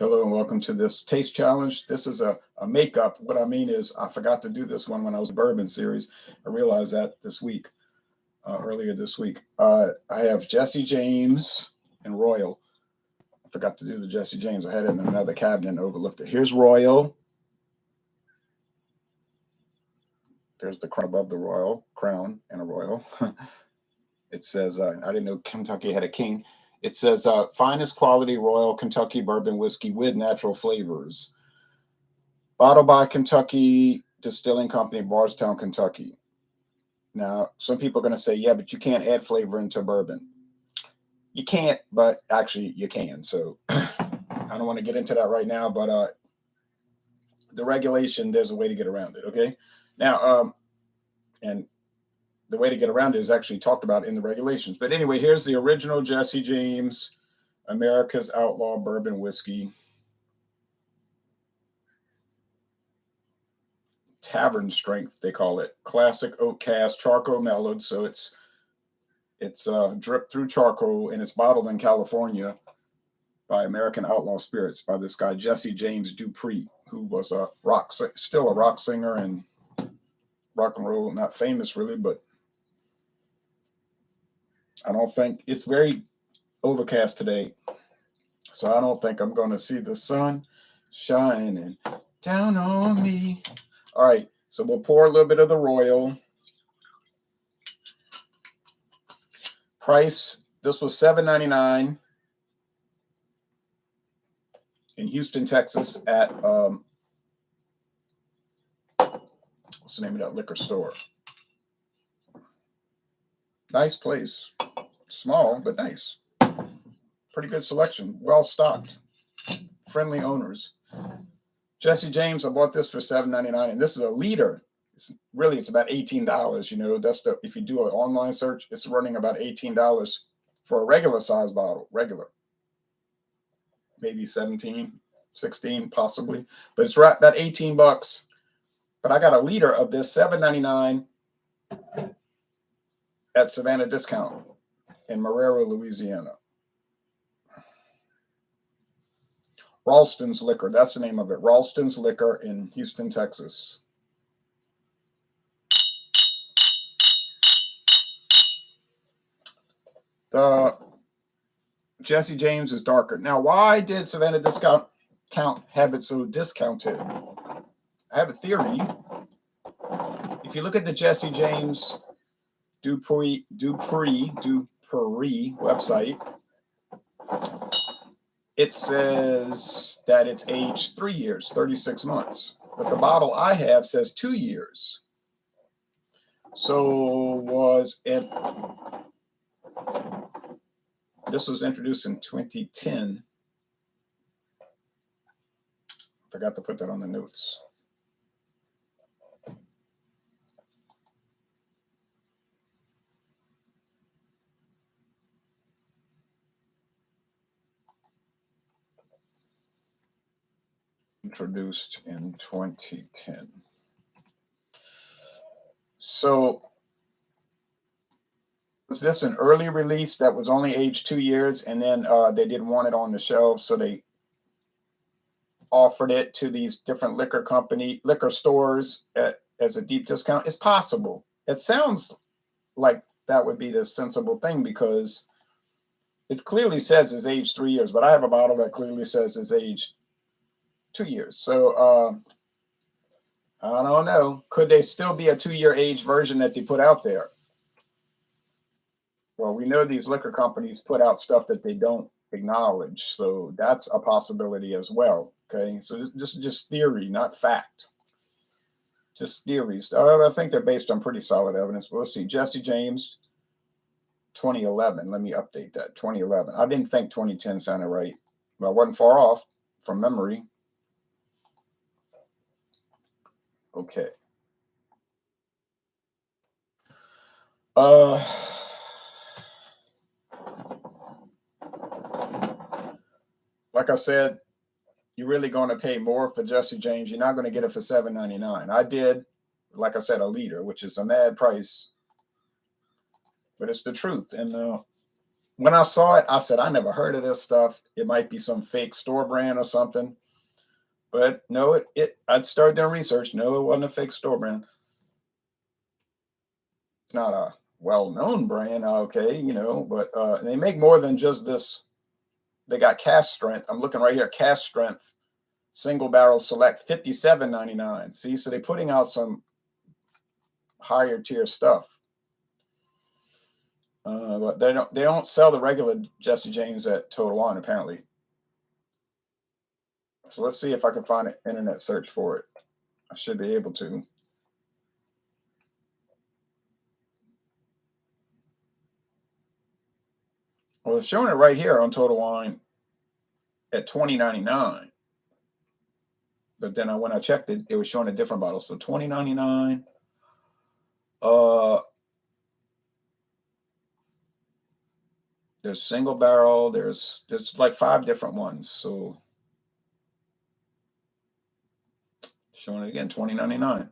Hello and welcome to this taste challenge. This is a makeup. What I mean is I forgot to do this one when I was in the Bourbon series. I realized that this week, earlier this week. I have Jesse James and Royal. I forgot to do the Jesse James. I had it in another cabinet and overlooked it. Here's Royal. There's the crown above the Royal, crown and a Royal. It says, I didn't know Kentucky had a king. It says, finest quality Royal Kentucky bourbon whiskey with natural flavors. Bottled by Kentucky Distilling Company, Bardstown, Kentucky. Now, some people are going to say, yeah, but you can't add flavor into bourbon. You can't, but actually you can. So I don't want to get into that right now, but the regulation, there's a way to get around it, okay? Now, and the way to get around it is actually talked about in the regulations. But anyway, here's the original Jesse James, America's Outlaw Bourbon Whiskey. Tavern strength, they call it. Classic oak cast, charcoal mellowed. So it's dripped through charcoal, and it's bottled in California by American Outlaw Spirits by this guy, Jesse James Dupree, who was still a rock singer and rock and roll, not famous really, but I don't think it's very overcast today. So I don't think I'm going to see the sun shining down on me. All right, so we'll pour a little bit of the Royal. Price, this was $7.99 in Houston, Texas at, what's the name of that liquor store? Nice place. Small, but nice. Pretty good selection. Well stocked. Friendly owners. Jesse James, I bought this for $7.99, and this is a liter. It's about $18. You know, if you do an online search, it's running about $18 for a regular size bottle. Regular. Maybe 17, 16, possibly. But it's right about 18 bucks. But I got a liter of this $7.99 at Savannah Discount in Marrero, Louisiana. Ralston's Liquor, that's the name of it. Ralston's Liquor in Houston, Texas. The Jesse James is darker. Now, why did Savannah Discount have it so discounted? I have a theory. If you look at the Jesse James Dupree website, it says that it's aged 3 years, 36 months. But the bottle I have says 2 years. So this was introduced in 2010. Forgot to put that on the notes. Introduced in 2010. So was this an early release that was only aged 2 years, and then they didn't want it on the shelves, so they offered it to these different liquor stores as a deep discount? It's possible. It sounds like that would be the sensible thing, because it clearly says it's aged 3 years, but I have a bottle that clearly says it's aged 2 years. So I don't know. Could they still be a 2-year age version that they put out there? Well, we know these liquor companies put out stuff that they don't acknowledge, so that's a possibility as well. Okay, so this is just theory, not fact. Just theories. I think they're based on pretty solid evidence. But let's see. Jesse James, 2011. Let me update that. 2011. I didn't think 2010 sounded right, but I wasn't far off from memory. Okay. Like I said, you're really going to pay more for Jesse James. You're not going to get it for $7.99. I did, like I said, a liter, which is a mad price, but it's the truth. And when I saw it, I said, I never heard of this stuff. It might be some fake store brand or something. But no, I'd started doing research. No, it wasn't a fake store brand. It's not a well-known brand, okay, but they make more than just this. They got cask strength. I'm looking right here, cask strength, single barrel select, $57.99. See, so they're putting out some higher tier stuff. But they don't sell the regular Jesse James at Total Wine, apparently. So let's see if I can find an internet search for it. I should be able to. Well, it's showing it right here on Total Wine at $20.99. But then when I checked it, it was showing a different bottle. So $20.99. There's single barrel. There's like 5 different ones. So showing it again, $20.99.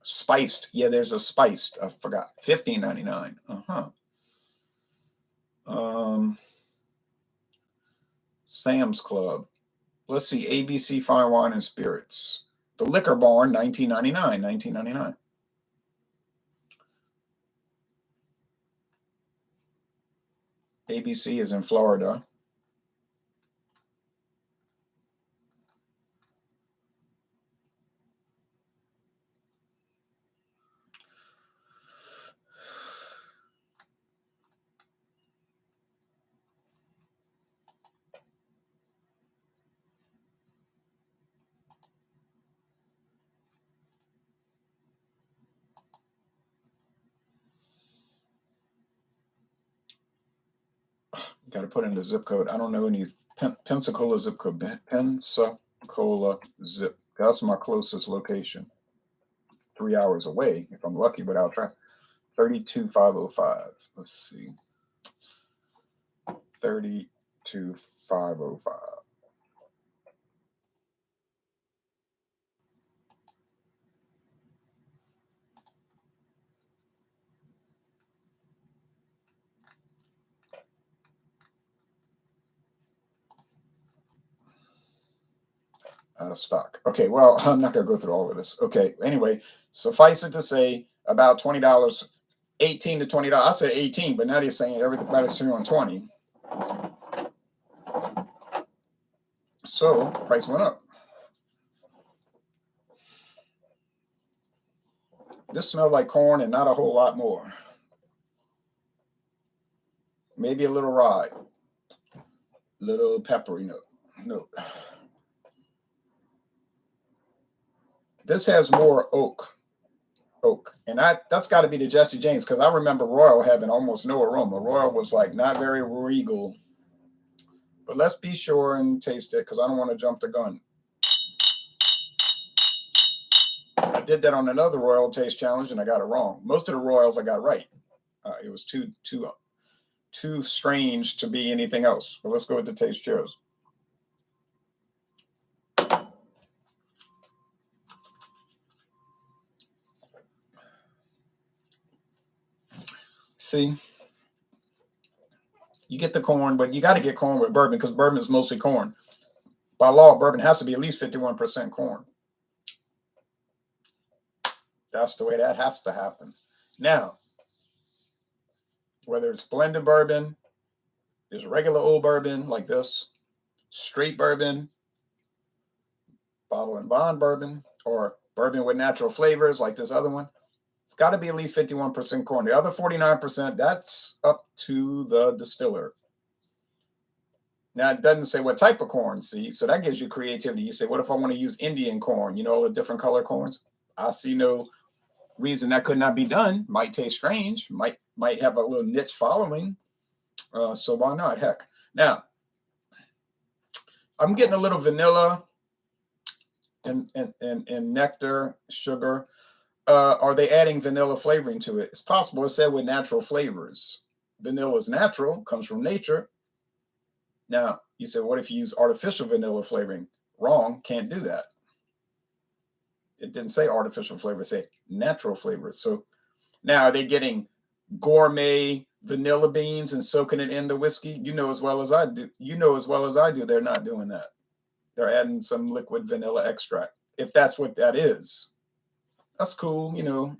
Spiced. Yeah, there's a spiced. I forgot. $15.99. Sam's Club. Let's see. ABC Fine Wine and Spirits. The Liquor Barn, $19.99. ABC is in Florida. Got to put in the zip code. I don't know any Pensacola zip code. Pensacola zip. That's my closest location. 3 hours away, if I'm lucky, but I'll try. 32505. Let's see. 32505. Out of stock. Okay, well, I'm not going to go through all of this. Okay, anyway, suffice it to say about $20, $18 to $20. I said 18, but now they're saying everybody's here on 20. So price went up. This smelled like corn and not a whole lot more. Maybe a little rye, little peppery note. This has more oak, and that's got to be the Jesse James, because I remember Royal having almost no aroma. Royal was like not very regal. But let's be sure and taste it, because I don't want to jump the gun. I did that on another Royal Taste Challenge, and I got it wrong. Most of the Royals I got right. It was too strange to be anything else. But let's go with the taste. Cheers. See, you get the corn, but you got to get corn with bourbon, because bourbon is mostly corn. By law, bourbon has to be at least 51% corn. That's the way that has to happen. Now, whether it's blended bourbon, there's regular old bourbon like this, straight bourbon, bottle and bond bourbon, or bourbon with natural flavors like this other one, it's got to be at least 51% corn. The other 49%, that's up to the distiller. Now, it doesn't say what type of corn, see? So that gives you creativity. You say, what if I want to use Indian corn? All the different color corns? I see no reason that could not be done. Might taste strange. Might have a little niche following. So why not? Heck. Now, I'm getting a little vanilla and nectar, sugar. Are they adding vanilla flavoring to it? It's possible. It said with natural flavors. Vanilla is natural, comes from nature. Now, you said, what if you use artificial vanilla flavoring? Wrong, can't do that. It didn't say artificial flavor, it said natural flavors. So now are they getting gourmet vanilla beans and soaking it in the whiskey, you know as well as I do. You know as well as I do, they're not doing that. They're adding some liquid vanilla extract. If that's what that is, that's cool. You know,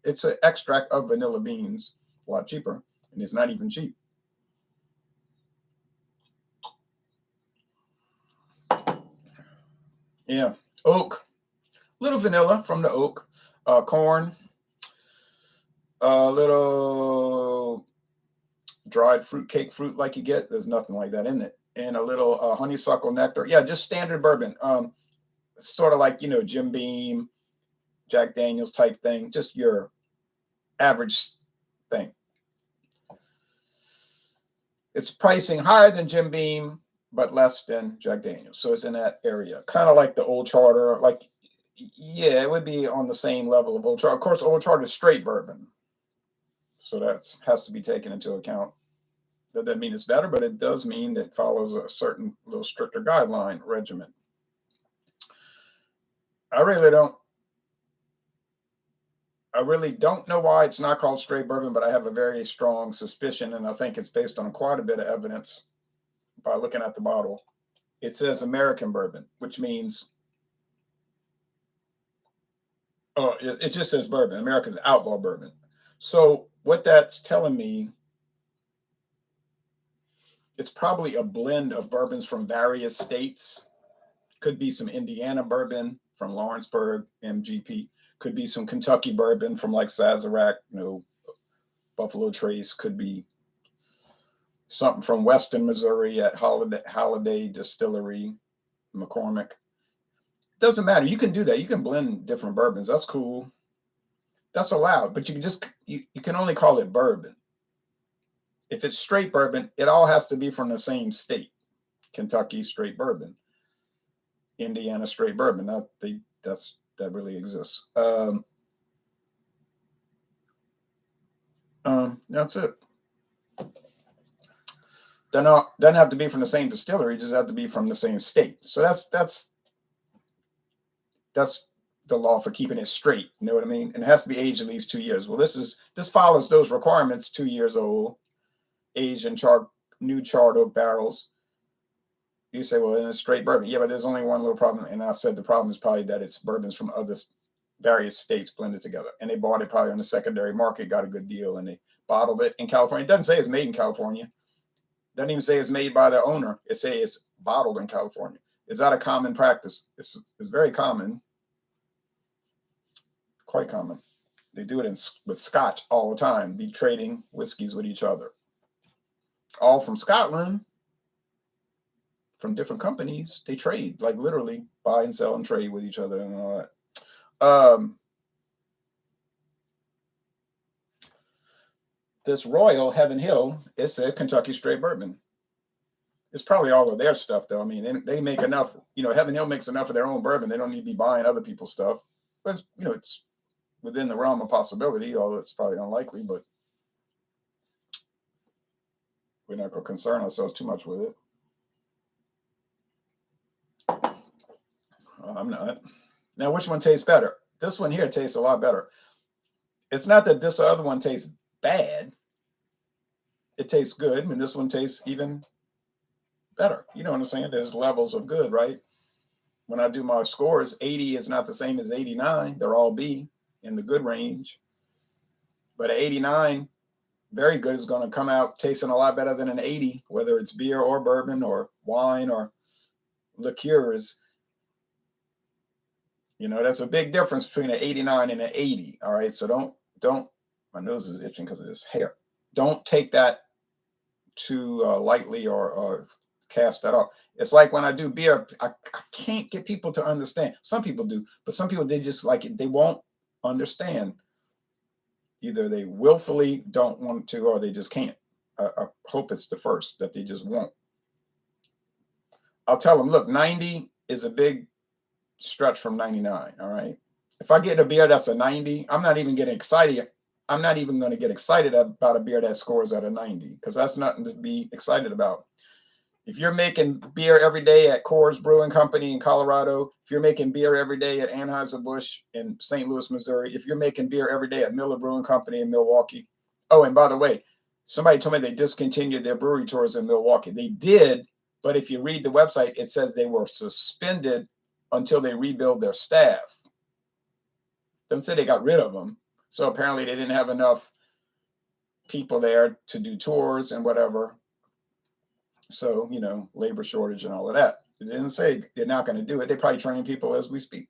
it's an extract of vanilla beans, a lot cheaper, and it's not even cheap. Yeah, oak, little vanilla from the oak, corn, a little dried fruit cake fruit like you get. There's nothing like that in it, and a little honeysuckle nectar. Yeah, just standard bourbon. Sort of like, you know, Jim Beam, Jack Daniels type thing. Just your average thing. It's pricing higher than Jim Beam, but less than Jack Daniels. So it's in that area, kind of like the Old Charter. Like, yeah, it would be on the same level of Old Charter. Of course, Old Charter is straight bourbon, so that has to be taken into account. That doesn't mean it's better, but it does mean it follows a certain little stricter guideline regimen. I really don't know why it's not called straight bourbon, but I have a very strong suspicion, and I think it's based on quite a bit of evidence by looking at the bottle. It says American bourbon, which means, oh, it just says bourbon, America's outlaw bourbon. So what that's telling me, it's probably a blend of bourbons from various states. Could be some Indiana bourbon from Lawrenceburg, MGP. Could be some Kentucky bourbon from like Sazerac, you know, Buffalo Trace. Could be something from Western Missouri at Holiday Distillery, McCormick. Doesn't matter. You can do that. You can blend different bourbons. That's cool. That's allowed, but you can only call it bourbon. If it's straight bourbon, it all has to be from the same state. Kentucky straight bourbon, Indiana straight bourbon. That really exists. That's it. Doesn't have to be from the same distillery. Just have to be from the same state. So that's the law for keeping it straight. You know what I mean? And it has to be aged at least 2 years. Well, this follows those requirements. 2 years old, aged in new charred oak barrels. You say, well, in a straight bourbon. Yeah, but there's only one little problem. And I said the problem is probably that it's bourbons from various states blended together. And they bought it probably on the secondary market, got a good deal, and they bottled it in California. It doesn't say it's made in California. It doesn't even say it's made by the owner. It says it's bottled in California. Is that a common practice? It's very common. Quite common. They do it with Scotch all the time. Be trading whiskeys with each other. All from Scotland. From different companies, they trade, like literally buy and sell and trade with each other and all that. This Royal Heaven Hill, it's a Kentucky straight bourbon. It's probably all of their stuff, though. I mean, they make enough. You know, Heaven Hill makes enough of their own bourbon. They don't need to be buying other people's stuff. But it's within the realm of possibility, although it's probably unlikely. But we're not going to concern ourselves too much with it. I'm not. Now, which one tastes better? This one here tastes a lot better. It's not that this other one tastes bad. It tastes good, and this one tastes even better. You know what I'm saying? There's levels of good, right? When I do my scores, 80 is not the same as 89. They're all B in the good range. But an 89, very good, is going to come out tasting a lot better than an 80, whether it's beer or bourbon or wine or liqueurs. You know, that's a big difference between an 89 and an 80. All right. So don't, my nose is itching because of this hair. Don't take that too lightly or cast that off. It's like when I do beer, I can't get people to understand. Some people do, but some people, they just like it. They won't understand. Either they willfully don't want to, or they just can't. I hope it's the first, that they just won't. I'll tell them, look, 90 is a big stretch from 99. All right. If I get a beer that's a 90, I'm not even getting excited. I'm not even going to get excited about a beer that scores at a 90, because that's nothing to be excited about. If you're making beer every day at Coors Brewing Company in Colorado, if you're making beer every day at Anheuser-Busch in St. Louis, Missouri, if you're making beer every day at Miller Brewing Company in Milwaukee. Oh, and by the way, Somebody told me they discontinued their brewery tours in Milwaukee. They did, but if you read the website, it says they were suspended until they rebuild their staff. Doesn't say they got rid of them. So apparently they didn't have enough people there to do tours and whatever. So, you know, labor shortage and all of that. It didn't say they're not going to do it. They probably train people as we speak.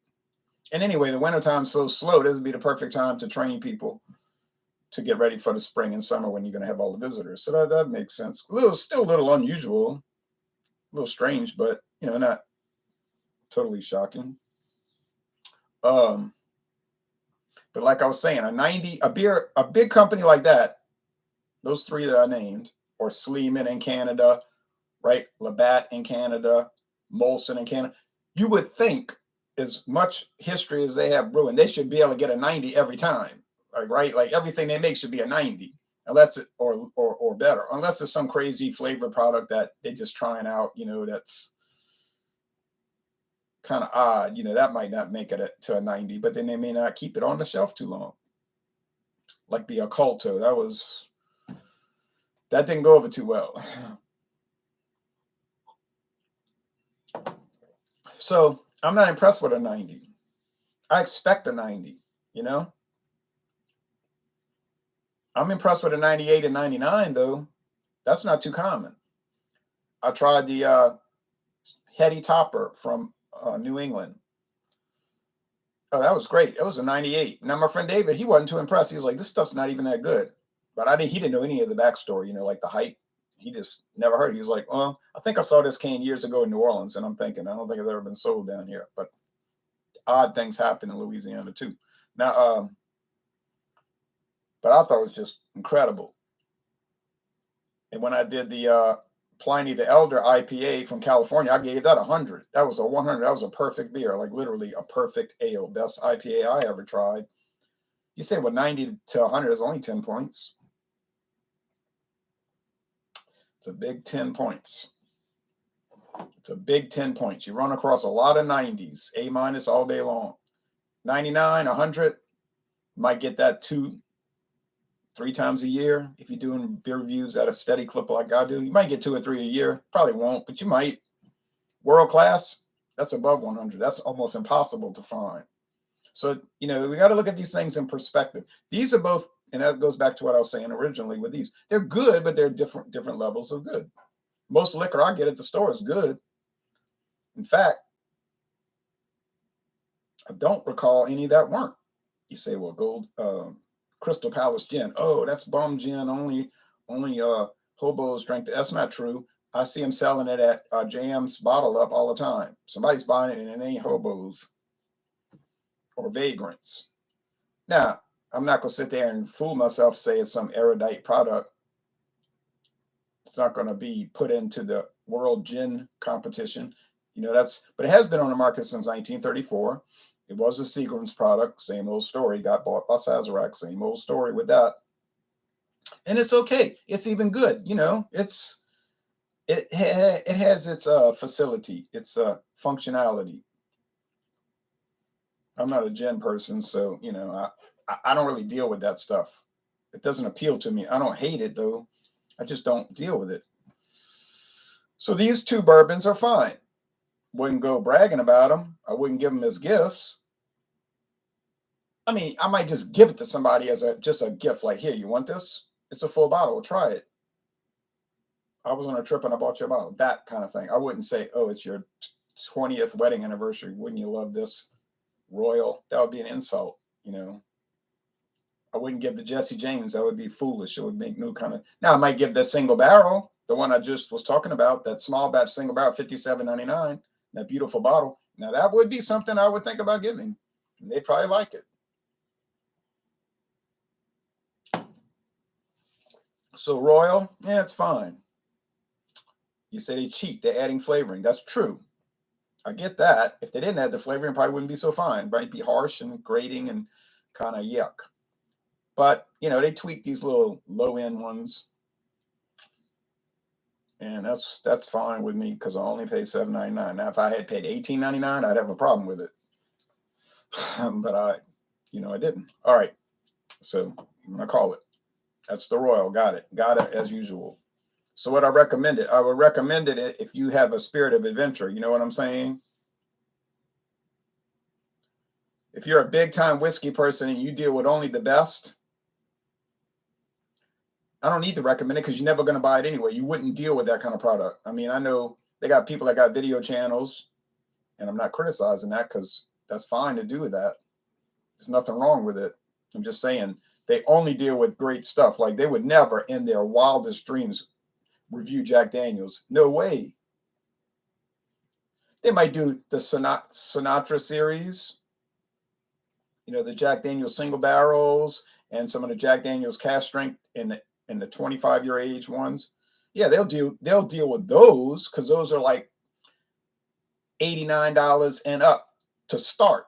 And anyway, the wintertime's so slow, this would be the perfect time to train people to get ready for the spring and summer when you're going to have all the visitors. So that makes sense. Still a little unusual, a little strange, but, you know, not totally shocking. But like I was saying, a big company like that, those three that I named, or Sleeman in Canada, right? Labatt in Canada, Molson in Canada. You would think, as much history as they have brewing, they should be able to get a 90 every time, like, right? Like everything they make should be a 90, unless it or better, unless it's some crazy flavor product that they're just trying out. You know, that's kind of odd. You know, that might not make it to a 90, but then they may not keep it on the shelf too long. Like the Occulto, that didn't go over too well. So I'm not impressed with a 90. I expect a 90, you know? I'm impressed with a 98 and 99, though. That's not too common. I tried the Heady Topper from New England. Oh, that was great. It was a 98. Now, my friend David, he wasn't too impressed. He was like, this stuff's not even that good. But he didn't know any of the backstory, you know, like the hype. He just never heard it. He was like, well, I think I saw this can years ago in New Orleans. And I'm thinking, I don't think it's ever been sold down here. But odd things happen in Louisiana, too. Now, but I thought it was just incredible. And when I did the Pliny the Elder IPA from California, I gave that 100. That was a 100. That was a perfect beer, like literally a perfect ale. Best IPA I ever tried. You say, well, 90 to 100 is only 10 points. It's a big 10 points. It's a big 10 points. You run across a lot of 90s, A- all day long. 99, 100, might get that 2-3 times a year. If you're doing beer reviews at a steady clip like I do, you might get 2 or 3 a year. Probably won't, but you might. World class, that's above 100. That's almost impossible to find. So, you know, we got to look at these things in perspective. These are both, and that goes back to what I was saying originally with these. They're good, but they're different levels of good. Most liquor I get at the store is good. In fact, I don't recall any that weren't. You say, well, Crystal Palace gin. Oh, that's bum gin. Only hobos drink that. That's not true. I see them selling it at JM's Bottle Up all the time. Somebody's buying it, and it ain't hobos or vagrants. Now, I'm not going to sit there and fool myself, say it's some erudite product. It's not going to be put into the world gin competition. You know, but it has been on the market since 1934. It was a Seagram's product, same old story. Got bought by Sazerac, same old story with that. And it's okay. It's even good. You know, it has its facility, its functionality. I'm not a gin person, so, you know, I don't really deal with that stuff. It doesn't appeal to me. I don't hate it, though. I just don't deal with it. So these 2 bourbons are fine. Wouldn't go bragging about them. I wouldn't give them as gifts. I mean, I might just give it to somebody as just a gift. Like, here, you want this? It's a full bottle. Try it. I was on a trip and I bought you a bottle. That kind of thing. I wouldn't say, oh, it's your 20th wedding anniversary. Wouldn't you love this Royal? That would be an insult, you know. I wouldn't give the Jesse James. That would be foolish. It would make no kind of. Now, I might give the single barrel, the one I just was talking about, that small batch single barrel, $57.99, that beautiful bottle. Now, that would be something I would think about giving. And they'd probably like it. So Royal, yeah, it's fine. You say they cheat. They're adding flavoring. That's true. I get that. If they didn't add the flavoring, it probably wouldn't be so fine. It might be harsh and grating and kind of yuck. But, you know, they tweak these little low-end ones. And that's fine with me because I only pay $7.99. Now, if I had paid $18.99, I'd have a problem with it. But I didn't. All right. So I'm going to call it. That's the Royal. Got it. Got it as usual. So what I recommended, I would recommend it if you have a spirit of adventure. You know what I'm saying? If you're a big time whiskey person and you deal with only the best, I don't need to recommend it because you're never going to buy it anyway. You wouldn't deal with that kind of product. I mean, I know they got people that got video channels, and I'm not criticizing that because that's fine to do that. There's nothing wrong with it. I'm just saying they only deal with great stuff. Like they would never in their wildest dreams review Jack Daniels. No way. They might do the Sinatra series, you know, the Jack Daniels single barrels and some of the Jack Daniels cast strength in the 25-year age ones. Yeah, they'll deal with those because those are like $89 and up to start.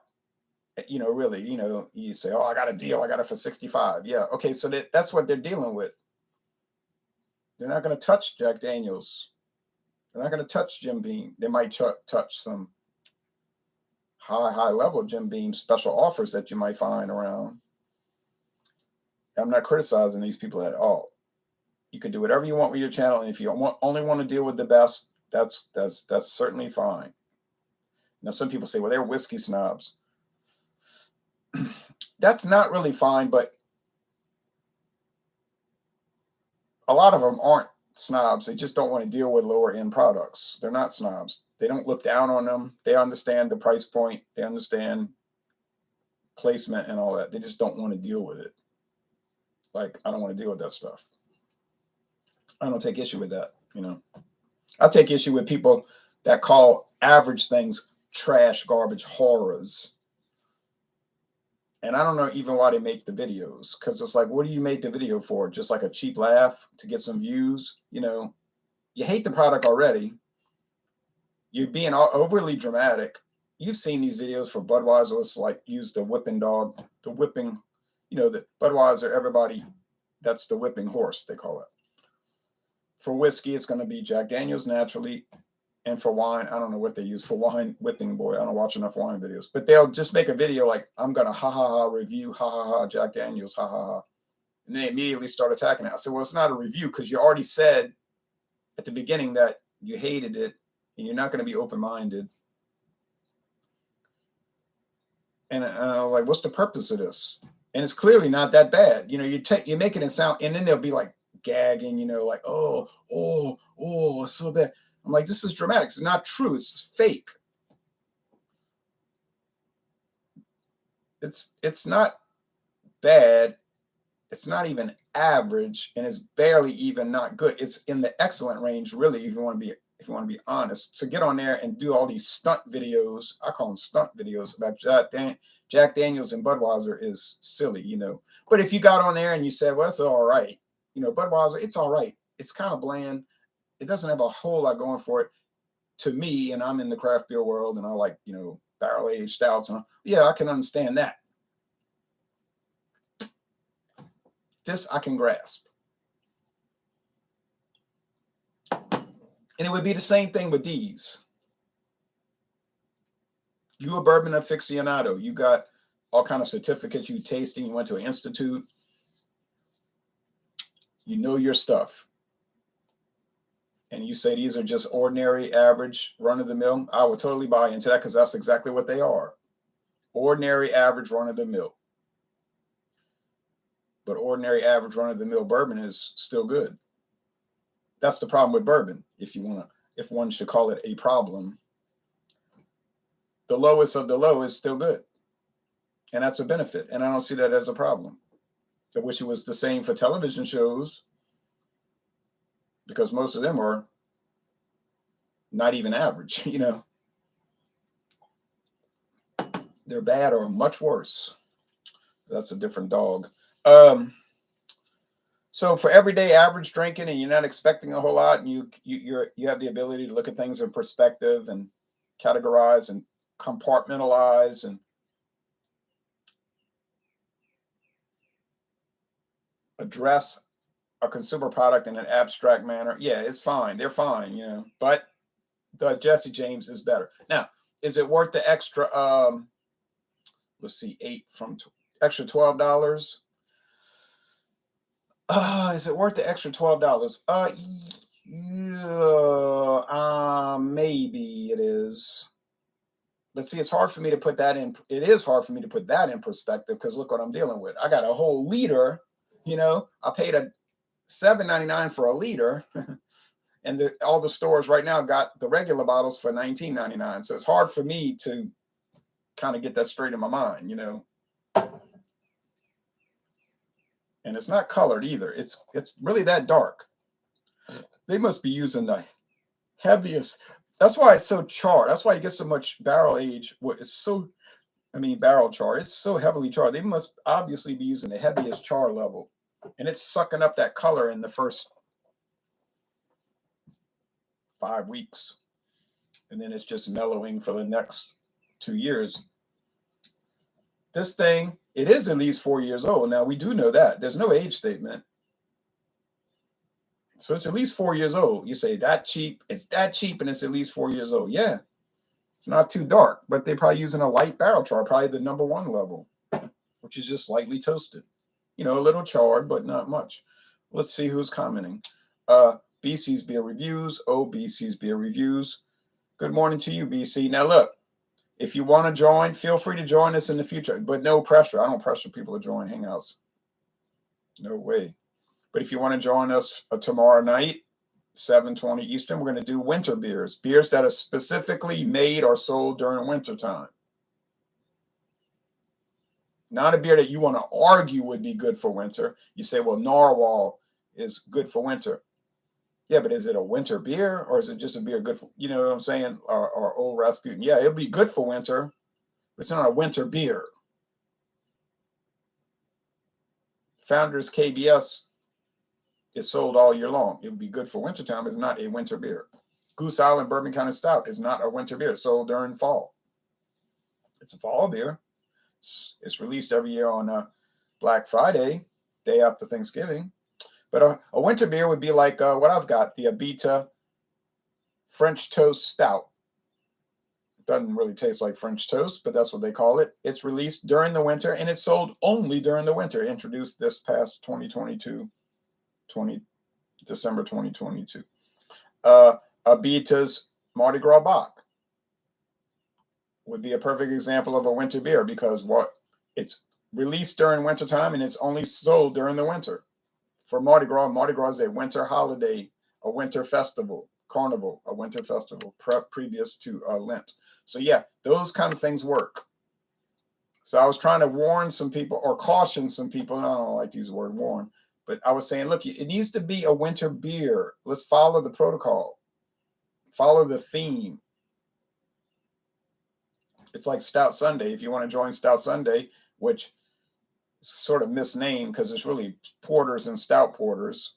You know, really, you know, you say, oh, I got a deal, I got it for 65. Yeah, okay, so that's what they're dealing with. They're not going to touch Jack Daniels. They're not going to touch Jim Beam. They might touch some high level Jim Beam special offers that you might find around. I'm not criticizing these people at all. You can do whatever you want with your channel, and if you only want to deal with the best, that's certainly fine. Now, some people say, well, they're whiskey snobs. That's not really fine, but a lot of them aren't snobs. They just don't want to deal with lower end products. They're not snobs. They don't look down on them. They understand the price point. They understand placement and all that. They just don't want to deal with it. Like, I don't want to deal with that stuff. I don't take issue with that, you know. I take issue with people that call average things trash, garbage, horrors. And I don't know even why they make the videos, because it's like, what do you make the video for? Just like a cheap laugh to get some views? You know, you hate the product already. You're being overly dramatic. You've seen these videos for Budweiser. It's like use the whipping dog, the whipping, you know, the Budweiser, everybody, that's the whipping horse, they call it. For whiskey, it's going to be Jack Daniels naturally. And for wine, I don't know what they use for wine, whipping boy. I don't watch enough wine videos, but they'll just make a video like, I'm going to review, Jack Daniels, And they immediately start attacking it. I said, well, it's not a review because you already said at the beginning that you hated it and you're not going to be open-minded. And I'm like, what's the purpose of this? And it's clearly not that bad. You know, you make it and sound, and then they'll be like gagging, you know, like, oh, it's so bad. I'm like, this is dramatic. It's not true. It's fake. It's not bad. It's not even average, and it's barely even not good. It's in the excellent range, really, if you want to be honest. So get on there and do all these stunt videos. I call them stunt videos about Jack Daniels and Budweiser is silly, you know. But if you got on there and you said, well, it's all right, you know, Budweiser, it's all right. It's kind of bland. It doesn't have a whole lot going for it to me, and I'm in the craft beer world, and I like, you know, barrel-aged stouts. And yeah, I can understand that. This I can grasp. And it would be the same thing with these. You a bourbon aficionado. You got all kind of certificates you tasting. You went to an institute. You know your stuff. And you say these are just ordinary, average, run-of-the-mill. I would totally buy into that because that's exactly what they are. Ordinary, average, run-of-the-mill. But ordinary, average, run-of-the-mill bourbon is still good. That's the problem with bourbon, if one should call it a problem. The lowest of the low is still good. And that's a benefit. And I don't see that as a problem. I wish it was the same for television shows, because most of them are not even average, you know. They're bad or much worse. That's a different dog. So for everyday average drinking, and you're not expecting a whole lot, and you have the ability to look at things in perspective and categorize and compartmentalize and address a consumer product in an abstract manner, yeah, it's fine. They're fine, you know. But the Jesse James is better. Now, is it worth the extra? Let's see, extra $12? Is it worth the extra $12? Yeah, maybe it is. But see, it's hard for me to put that in. It is hard for me to put that in perspective because look what I'm dealing with. I got a whole liter. I paid a $7.99 for a liter, and all the stores right now got the regular bottles for $19.99. So it's hard for me to kind of get that straight in my mind. And it's not colored either. It's really that dark. They must be using the heaviest. That's why it's so charred. That's why you get so much barrel age. It's so, barrel char. It's so heavily charred. They must obviously be using the heaviest char level, and it's sucking up that color in the first 5 weeks, and then it's just mellowing for the next 2 years. This thing, it is at least 4 years old. Now we do know that there's no age statement. So it's at least 4 years old. You say that cheap, it's that cheap, and it's at least 4 years old. Yeah, it's not too dark, but they're probably using a light barrel char, probably the number 1 level, which is just lightly toasted. A little charred, but not much. Let's see who's commenting. BC's Beer Reviews. Oh, BC's Beer Reviews. Good morning to you, BC. Now look, if you want to join, feel free to join us in the future, but no pressure. I don't pressure people to join Hangouts. No way. But if you want to join us tomorrow night, 7:20 Eastern, we're going to do winter beers that are specifically made or sold during winter time. Not a beer that you want to argue would be good for winter. You say, well, Narwhal is good for winter. Yeah, but is it a winter beer or is it just a beer good for, you know what I'm saying? Or Old Rasputin. Yeah, it'll be good for winter, but it's not a winter beer. Founders KBS is sold all year long. It would be good for wintertime. It's not a winter beer. Goose Island Bourbon County Stout is not a winter beer. It's sold during fall. It's a fall beer. It's released every year on Black Friday, day after Thanksgiving. But a winter beer would be like what I've got, the Abita French Toast Stout. It doesn't really taste like French toast, but that's what they call it. It's released during the winter, and it's sold only during the winter. Introduced this past December 2022. Abita's Mardi Gras Bock would be a perfect example of a winter beer because it's released during wintertime and it's only sold during the winter. For Mardi Gras is a winter holiday, a winter festival, carnival, a winter festival previous to Lent. So yeah, those kind of things work. So I was trying to warn some people or caution some people, and I don't like to use the word warn, but I was saying, look, it needs to be a winter beer. Let's follow the protocol, follow the theme. It's like Stout Sunday. If you want to join Stout Sunday, which is sort of misnamed because it's really porters and stout porters.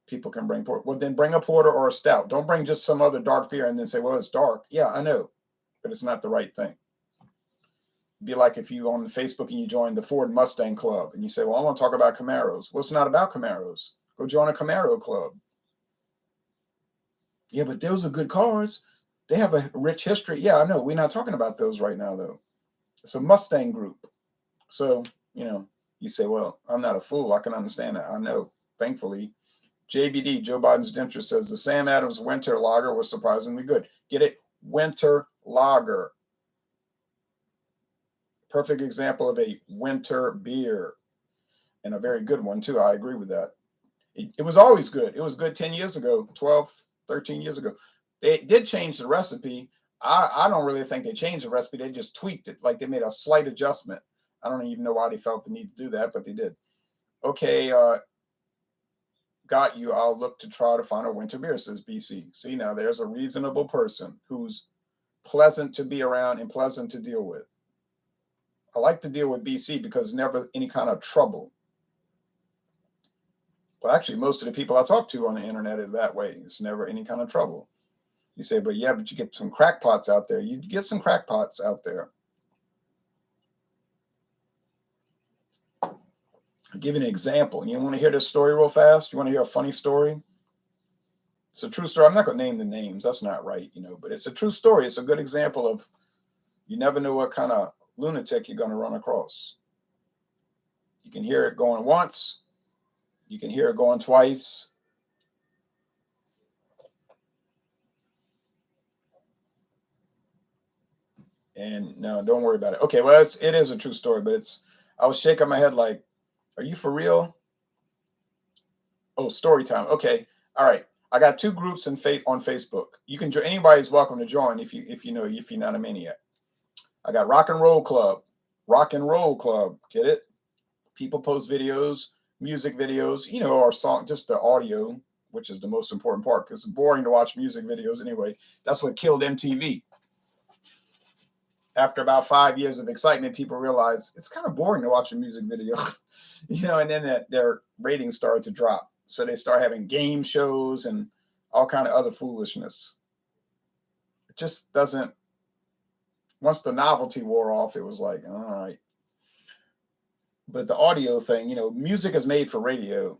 People can bring porter. Well, then bring a porter or a stout. Don't bring just some other dark beer and then say, well, it's dark. Yeah, I know, but it's not the right thing. It'd be like if you on Facebook and you join the Ford Mustang Club and you say, well, I want to talk about Camaros. Well, it's not about Camaros. Go join a Camaro club. Yeah, but those are good cars. They have a rich history. Yeah, I know. We're not talking about those right now, though. It's a Mustang group. So, you say, well, I'm not a fool. I can understand that. I know, thankfully. JBD, Joe Biden's dentist, says the Sam Adams Winter Lager was surprisingly good. Get it? Winter Lager. Perfect example of a winter beer. And a very good one, too. I agree with that. It was always good. It was good 10 years ago, 12, 13 years ago. They did change the recipe. I don't really think they changed the recipe. They just tweaked it. Like they made a slight adjustment. I don't even know why they felt the need to do that, but they did. Okay, got you. I'll look to try to find a winter beer, says BC. See, now there's a reasonable person who's pleasant to be around and pleasant to deal with. I like to deal with BC because never any kind of trouble. Well, actually, most of the people I talk to on the internet is that way. It's never any kind of trouble. You say, but yeah, but you get some crackpots out there. You get some crackpots out there. I'll give you an example. You want to hear this story real fast? You want to hear a funny story? It's a true story. I'm not going to name the names. That's not right, but it's a true story. It's a good example of you never know what kind of lunatic you're going to run across. You can hear it going once. You can hear it going twice. And no, don't worry about it. Okay, well, it is a true story, but I was shaking my head like, are you for real? Oh, story time. Okay. All right. I got two groups on Facebook. You can join. Anybody's welcome to join if you're not a maniac. I got Rock and Roll Club. Rock and Roll Club. Get it? People post videos, music videos, or song, just the audio, which is the most important part because it's boring to watch music videos anyway. That's what killed MTV. After about 5 years of excitement, people realize it's kind of boring to watch a music video, and then their ratings started to drop. So they start having game shows and all kind of other foolishness. It just doesn't. Once the novelty wore off, it was like, all right. But the audio thing, music is made for radio.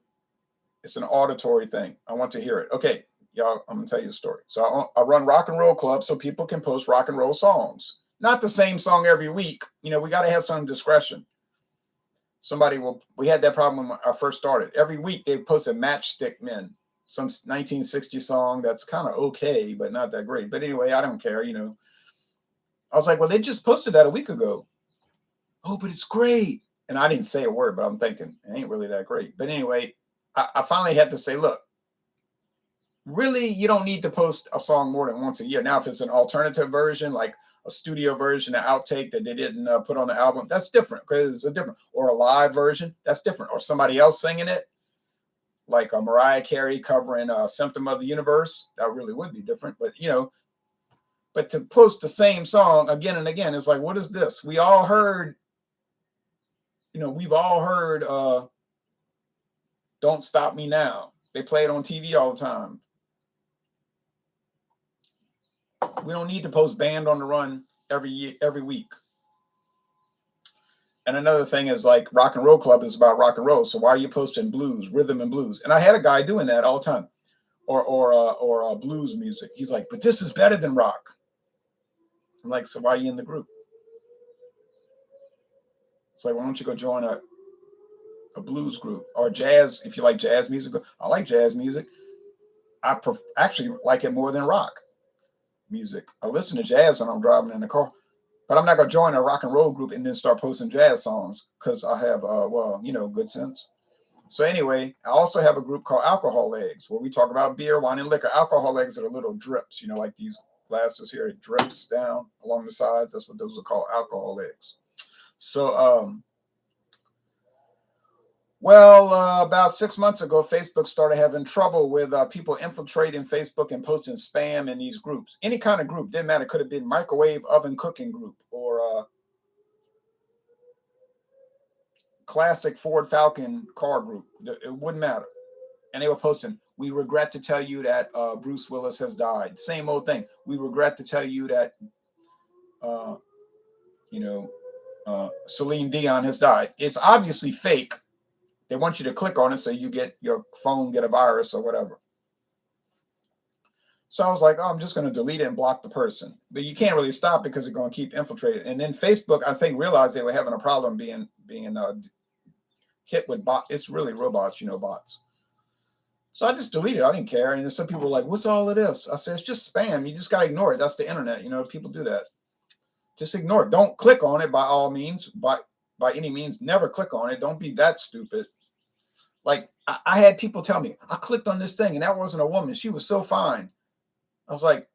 It's an auditory thing. I want to hear it. Okay, y'all, I'm going to tell you a story. So I run Rock and Roll Club so people can post rock and roll songs. Not the same song every week. We got to have some discretion. We had that problem when I first started. Every week they posted Matchstick Men, some 1960 song that's kind of okay, but not that great. But anyway, I don't care, I was like, well, they just posted that a week ago. Oh, but it's great. And I didn't say a word, but I'm thinking it ain't really that great. But anyway, I finally had to say, look, really, you don't need to post a song more than once a year. Now, if it's an alternative version, like a studio version, an outtake that they didn't put on the album, that's different because it's a different, or a live version, that's different, or somebody else singing it, like a Mariah Carey covering Symptom of the Universe, that really would be different. But, but to post the same song again and again, it's like, what is this? We've all heard Don't Stop Me Now. They play it on TV all the time. We don't need to post Band on the Run every week. And another thing is like Rock and Roll Club is about rock and roll. So why are you posting blues, rhythm and blues? And I had a guy doing that all the time, or blues music. He's like, but this is better than rock. I'm like, so why are you in the group? It's like, why don't you go join a blues group or jazz? If you like jazz music, I like jazz music. I actually like it more than rock music. I listen to jazz when I'm driving in the car, but I'm not going to join a rock and roll group and then start posting jazz songs because I have, good sense. So anyway, I also have a group called Alcohol Eggs where we talk about beer, wine, and liquor. Alcohol eggs are little drips, like these glasses here. It drips down along the sides. That's what those are called, alcohol eggs. So, about 6 months ago, Facebook started having trouble with people infiltrating Facebook and posting spam in these groups. Any kind of group, didn't matter. Could have been microwave oven cooking group or classic Ford Falcon car group. It wouldn't matter. And they were posting, we regret to tell you that Bruce Willis has died. Same old thing. We regret to tell you that, Celine Dion has died. It's obviously fake. They want you to click on it so you get your phone get a virus or whatever. So I was like, I'm just going to delete it and block the person. But you can't really stop because they're going to keep infiltrating. And then Facebook, I think, realized they were having a problem being hit with bots. It's really robots, bots. So I just deleted it. I didn't care. And then some people were like, what's all of this? I said, it's just spam. You just got to ignore it. That's the internet. People do that. Just ignore it. Don't click on it by all means. By any means, never click on it. Don't be that stupid. Like I had people tell me, I clicked on this thing and that wasn't a woman. She was so fine. I was like,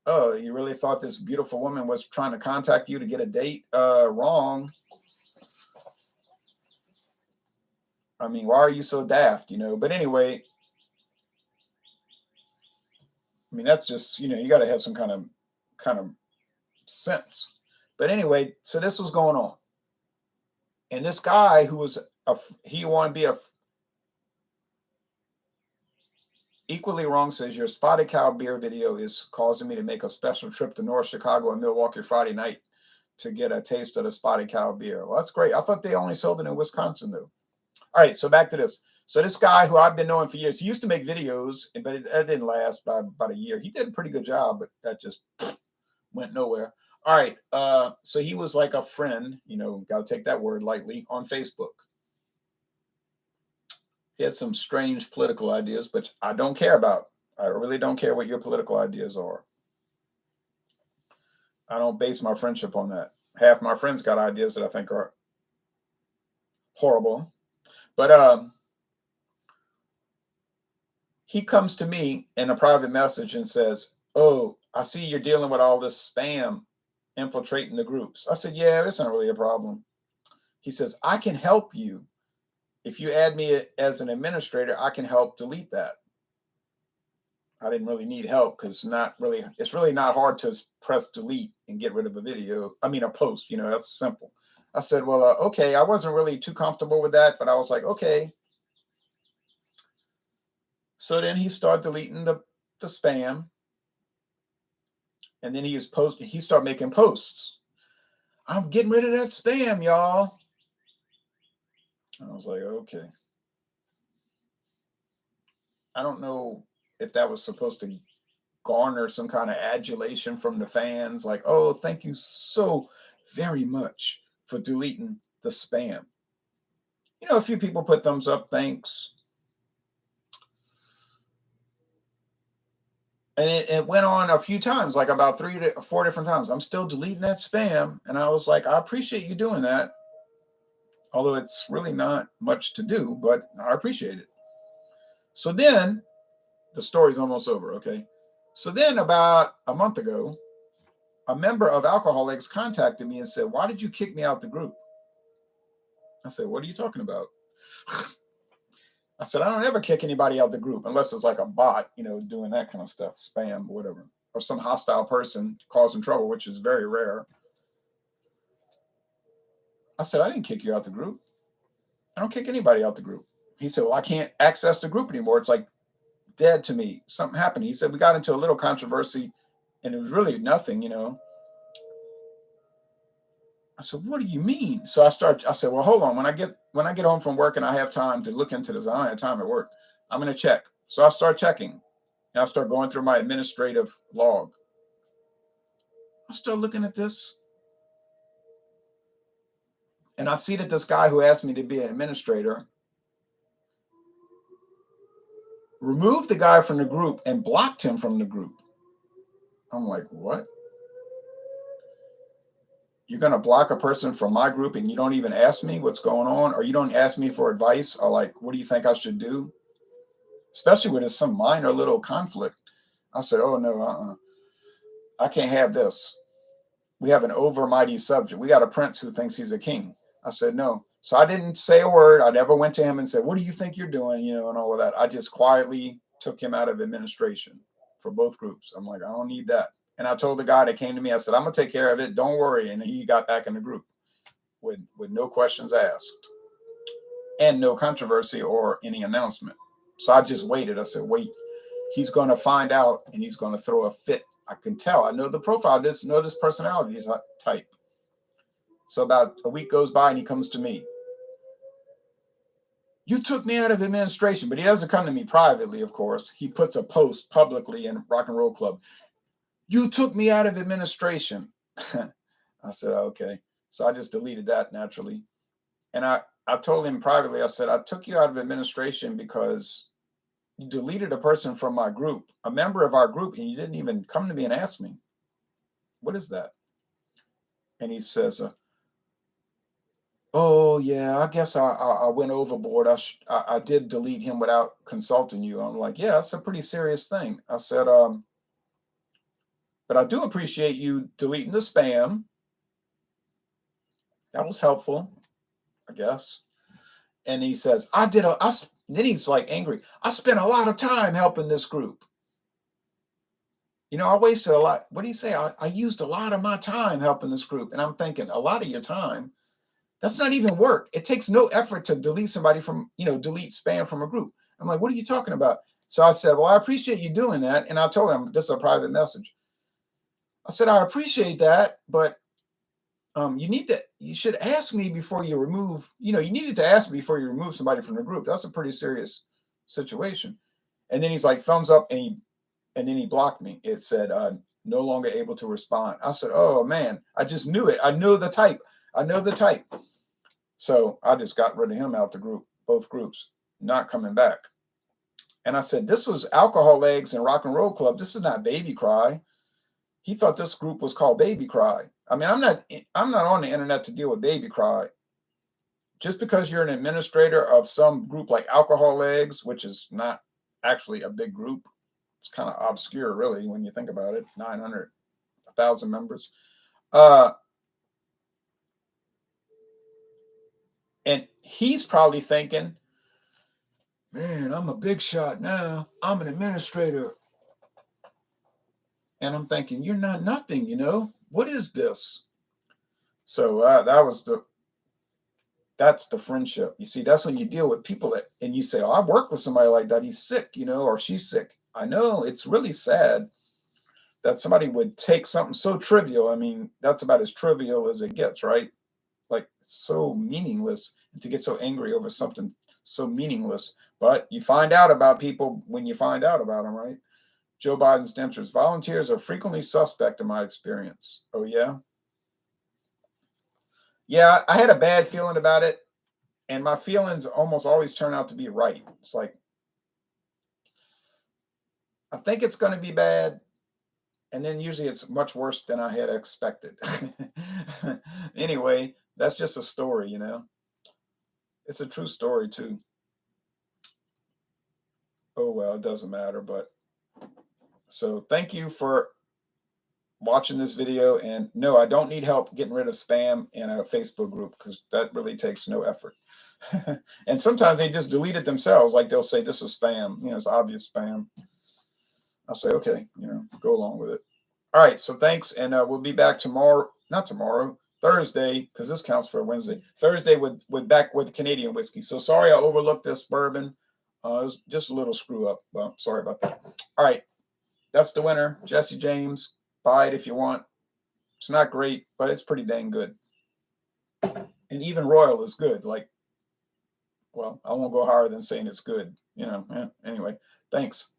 oh, you really thought this beautiful woman was trying to contact you to get a date? Wrong. I mean, why are you so daft, But anyway, I mean, that's just, you got to have some kind of sense. But anyway, so this was going on. And this guy who was, he wanted to be equally wrong, says your Spotted Cow beer video is causing me to make a special trip to North Chicago and Milwaukee Friday night to get a taste of the Spotted Cow beer. Well, that's great. I thought they only sold it in Wisconsin, though. All right, so back to this. So this guy who I've been knowing for years, he used to make videos, but it didn't last by about a year. He did a pretty good job, but that just went nowhere. All right, so he was like a friend, got to take that word lightly, on Facebook. He had some strange political ideas, but I don't care about. I really don't care what your political ideas are. I don't base my friendship on that. Half my friends got ideas that I think are horrible. But he comes to me in a private message and says, "Oh, I see you're dealing with all this spam infiltrating the groups." I said, "Yeah, it's not really a problem." He says, "I can help you. If you add me as an administrator, I can help delete that." I didn't really need help because it's really not hard to press delete and get rid of a video. I mean, a post, that's simple. I said, "Well, okay." I wasn't really too comfortable with that, but I was like, okay. So then he started deleting the spam, and then he started making posts. "I'm getting rid of that spam, y'all." And I was like, okay. I don't know if that was supposed to garner some kind of adulation from the fans, like, "Oh, thank you so very much for deleting the spam." A few people put thumbs up, thanks. And it went on a few times, like about 3 to 4 different times. "I'm still deleting that spam." And I was like, "I appreciate you doing that. Although it's really not much to do, but I appreciate it." So then the story's almost over, okay? So then about a month ago, a member of Alcoholics contacted me and said, "Why did you kick me out the group?" I said, "What are you talking about?" I said, "I don't ever kick anybody out the group unless it's like a bot, doing that kind of stuff, spam, whatever, or some hostile person causing trouble, which is very rare." I said, "I didn't kick you out the group. I don't kick anybody out the group." He said, "Well, I can't access the group anymore. It's like dead to me. Something happened." He said, "We got into a little controversy and it was really nothing. I said, "What do you mean?" So I said, "Well, hold on. When I get home from work and I have time to look into this, I don't have time at work. I'm going to check." So I start checking and I start going through my administrative log. I start looking at this and I see that this guy who asked me to be an administrator removed the guy from the group and blocked him from the group. I'm like, "What? You're going to block a person from my group and you don't even ask me what's going on, or you don't ask me for advice, or like, what do you think I should do?" Especially when it's some minor little conflict. I said, "Oh no, I can't have this. We have an overmighty subject. We got a prince who thinks he's a king." I said, "No." So I didn't say a word. I never went to him and said, "What do you think you're doing?" And all of that. I just quietly took him out of administration for both groups. I'm like, "I don't need that." And I told the guy that came to me, I said, "I'm gonna take care of it. Don't worry." And he got back in the group with no questions asked and no controversy or any announcement. So I just waited. I said, "Wait, he's going to find out and he's going to throw a fit. I can tell. I know the profile, know this personality type." So about a week goes by and he comes to me. "You took me out of administration." But he doesn't come to me privately, of course. He puts a post publicly in Rock and Roll Club. "You took me out of administration." I said, "Okay." So I just deleted that naturally. And I told him privately, I said, "I took you out of administration because you deleted a person from my group, a member of our group, and you didn't even come to me and ask me. What is that?" And he says, "Oh yeah, I guess I went overboard. I did delete him without consulting you." I'm like, "Yeah, that's a pretty serious thing." I said, "But I do appreciate you deleting the spam. That was helpful, I guess." And he says, then he's like angry. "I spent a lot of time helping this group. I wasted a lot." What do you say? I used a lot of my time helping this group." And I'm thinking, a lot of your time? That's not even work. It takes no effort to delete somebody delete spam from a group. I'm like, "What are you talking about?" So I said, "Well, I appreciate you doing that." And I told him, this is a private message. I said, "I appreciate that, but you should ask me before you remove, you needed to ask me before you remove somebody from the group. That's a pretty serious situation." And then he's like, thumbs up, and then he blocked me. It said, "No longer able to respond." I said, "Oh man, I just knew it. I know the type. I know the type." So I just got rid of him out the group, both groups. not coming back. And I said, this was Alcohol Legs and Rock and Roll Club. This is not Baby Cry. He thought this group was called Baby Cry. I mean, I'm not on the internet to deal with Baby Cry. Just because you're an administrator of some group like Alcohol Legs, which is not actually a big group, it's kind of obscure, really, when you think about it. 900, 1,000 members. And he's probably thinking, man, I'm a big shot now. I'm an administrator. And I'm thinking, you're not nothing, you know? What is this? So that's the friendship. You see, that's when you deal with people that, and you say, oh, I work with somebody like that. He's sick, you know, or she's sick. I know it's really sad that somebody would take something so trivial. I mean, that's about as trivial as it gets, right? Like so meaningless, and to get so angry over something so meaningless. But you find out about people when you find out about them, right? Joe Biden's dentures. Volunteers are frequently suspect in my experience. Oh, yeah? Yeah, I had a bad feeling about it. And my feelings almost always turn out to be right. It's like, I think it's going to be bad. And then usually it's much worse than I had expected. Anyway, that's just a story, you know. It's a true story, too. Oh, well, it doesn't matter. But so thank you for watching this video. And no, I don't need help getting rid of spam in a Facebook group because that really takes no effort. And sometimes they just delete it themselves. Like they'll say, this is spam. You know, it's obvious spam. I'll say, okay, you know, go along with it. All right. So thanks. And we'll be back tomorrow, not tomorrow, Thursday, because this counts for Wednesday. Thursday with back with Canadian whiskey. So sorry I overlooked this bourbon. It was just a little screw up. Well, sorry about that. All right. That's the winner, Jesse James. Buy it if you want. It's not great, but it's pretty dang good. And even Royal is good. Like, well, I won't go higher than saying it's good. You know, anyway, thanks.